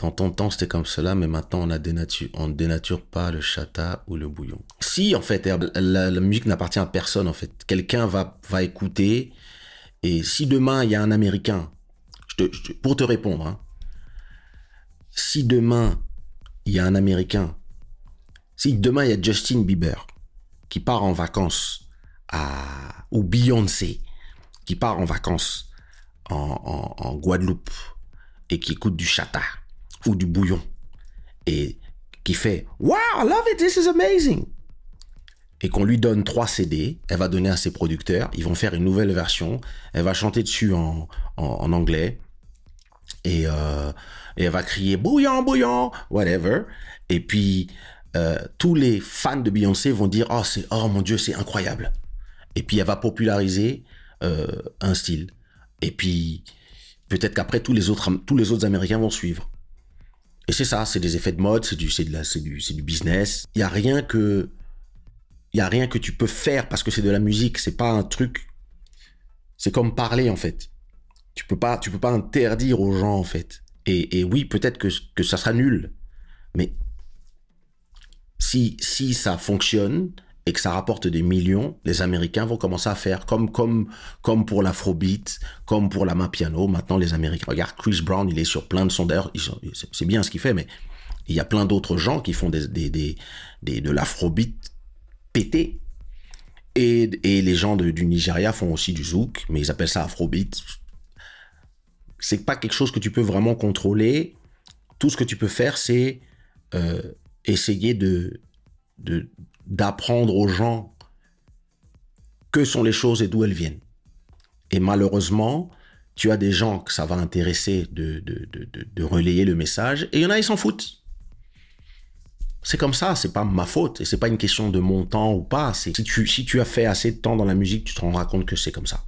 Dans ton temps, c'était comme cela, mais maintenant, on ne dénature pas le chata ou le bouillon. Si, en fait, la musique n'appartient à personne, en fait. Quelqu'un va écouter, et si demain, il y a un Américain, pour te répondre, hein, si demain, il y a un Américain, si demain, il y a Justin Bieber qui part en vacances ou Beyoncé qui part en vacances en Guadeloupe et qui écoute du chata ou du bouillon et qui fait « Wow, I love it, this is amazing !» et qu'on lui donne 3 CD, elle va donner à ses producteurs, ils vont faire une nouvelle version, elle va chanter dessus en anglais et elle va crier « Bouillon, bouillon !» whatever. Et puis, tous les fans de Beyoncé vont dire « Oh mon Dieu, c'est incroyable !» Et puis, elle va populariser un style. Et puis, peut-être qu'après, tous les autres Américains vont suivre. Et c'est ça, c'est des effets de mode, c'est du business. Il y a rien que tu peux faire parce que c'est de la musique. C'est pas un truc. C'est comme parler, en fait. Tu peux pas interdire aux gens, en fait. Et oui, peut-être que ça sera nul. Mais si ça fonctionne et que ça rapporte des millions, les Américains vont commencer à faire comme pour l'afrobeat, comme pour la mapiano. Maintenant, les Américains, regarde, Chris Brown, il est sur plein de sons. D'ailleurs, c'est bien ce qu'il fait, mais il y a plein d'autres gens qui font de l'afrobeat pété. Et les gens du Nigeria font aussi du zouk, mais ils appellent ça afrobeat. C'est pas quelque chose que tu peux vraiment contrôler. Tout ce que tu peux faire, c'est essayer d'apprendre aux gens que sont les choses et d'où elles viennent. Et malheureusement, tu as des gens que ça va intéresser de relayer le message, et il y en a, ils s'en foutent. C'est comme ça, c'est pas ma faute, et c'est pas une question de mon temps ou pas. Si tu as fait assez de temps dans la musique, tu te rendras compte que c'est comme ça.